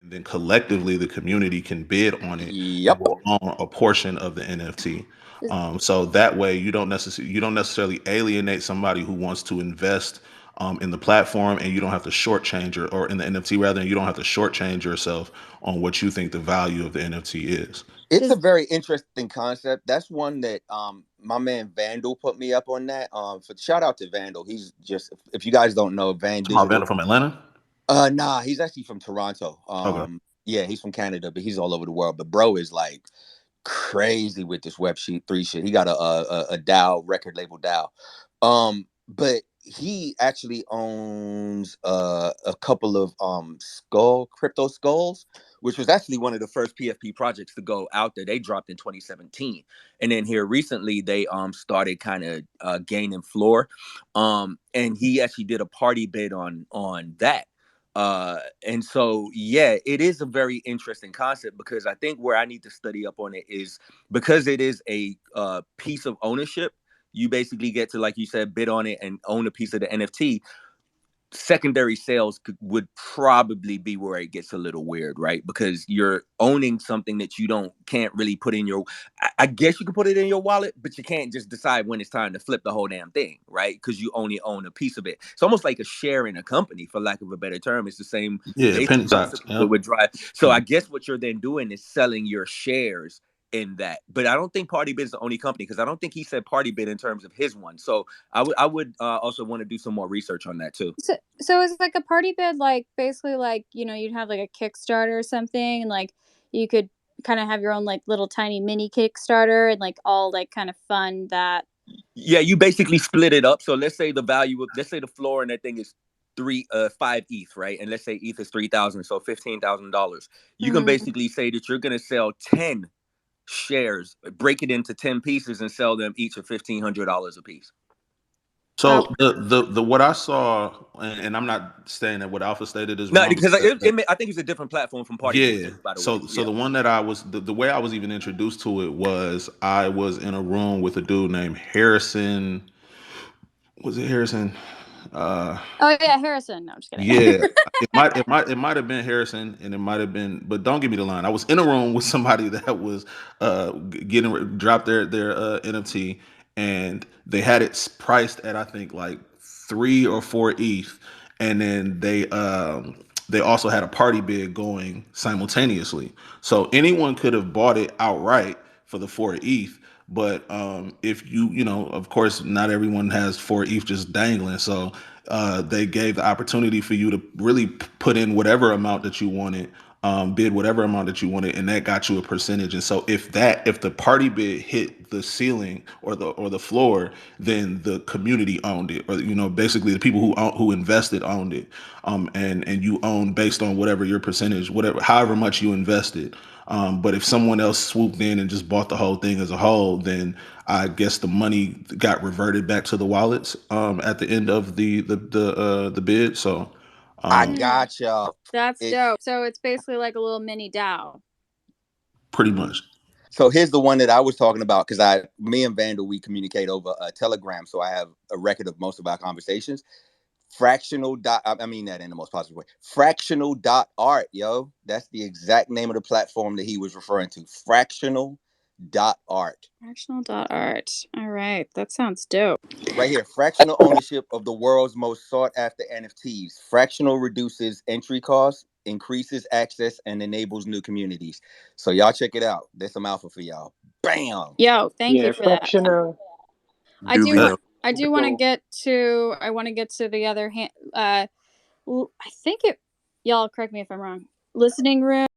and then collectively the community can bid on it and Yep. will own a portion of the NFT. So that way you don't necessarily alienate somebody who wants to invest in the platform, and you don't have to shortchange or in the NFT rather, and you don't have to shortchange yourself on what you think the value of the NFT is. It's a Is very interesting concept. That's one that my man Vandal put me up on that. For shout out to Vandal. He's just, if you guys don't know Van Tomorrow Vandal Digital. from Atlanta. Nah, he's actually from Toronto. Okay. Yeah, he's from Canada, but he's all over the world. But bro is like crazy with this Web sheet 3 shit. He got a DAO record label DAO. But he actually owns a couple of crypto skulls, which was actually one of the first PFP projects to go out there. They dropped in 2017, and then here recently they started kind of gaining floor. And he actually did a party bid on that. And so yeah, it is a very interesting concept, because I think where I need to study up on it is because it is a piece of ownership. You basically get to, like you said, bid on it and own a piece of the NFT. Secondary sales would probably be where it gets a little weird, right? Because you're owning something that you can't really put in your. I guess you can put it in your wallet, but you can't just decide when it's time to flip the whole damn thing, right? Because you only own a piece of it. It's almost like a share in a company, for lack of a better term. It's the same Yeah, basic penny stocks. principle Yep. with Drive. So I guess what you're then doing is selling your shares in that. But I don't think Party Bid is the only company, because I don't think he said Party Bid in terms of his one. So I would also want to do some more research on that too. so is like a party bid, like basically like, you'd have like a Kickstarter or something, and like you could kind of have your own like little tiny mini Kickstarter and like all like kind of fund that. Yeah, you basically split it up. So let's say the floor and that thing is 5 ETH, right? And let's say ETH is 3,000, so $15,000. You can Mm. basically say that you're gonna sell 10 shares, break it into 10 pieces, and sell them each at $1,500 a piece. Oh, So the what I saw, and I'm not saying that what Alpha stated is No, wrong, because because I think it's a different platform from Party Bid yeah. too, by the way. So Yeah. the one that the way I was even introduced to it was I was in a room with a dude named Harrison. Was it Harrison? Uh, oh yeah, Harrison. No, I'm just kidding. yeah. It might have been Harrison, and it might have been, but don't give me the line. I was in a room with somebody that was getting dropped their NFT, and they had it priced at, I think, like 3 or 4 ETH, and then they also had a party bid going simultaneously. So anyone could have bought it outright for the 4 ETH. But if of course, not everyone has 4 ETH just dangling. So they gave the opportunity for you to really put in whatever amount that you wanted, bid whatever amount that you wanted, and that got you a percentage. And so if the party bid hit the ceiling or the floor, then the community owned it, or basically the people who invested owned it, and you own based on whatever your percentage, whatever however much you invested. But if someone else swooped in and just bought the whole thing as a whole, then I guess the money got reverted back to the wallets at the end of the bid. So I um, Mm, gotcha. that's It's dope. So it's basically like a little mini DAO. pretty much. So here's the one that I was talking about, because me and Vandal, we communicate over Telegram, so I have a record of most of our conversations. Fractional dot, I mean that in the most positive way. Fractional dot art, yo, that's the exact name of the platform that he was referring to. Fractional dot art, Fractional.art. All right, that sounds dope. right here. Fractional ownership of the world's most sought after NFTs. Fractional reduces entry costs, increases access, and enables new communities. So y'all check it out. There's some alpha for y'all. Bam. Yo, thank you Yeah, for that. fractional. I do Uh, want. I do want to get to. I want to get to the other hand. I think it. Y'all correct me if I'm wrong. Listening room.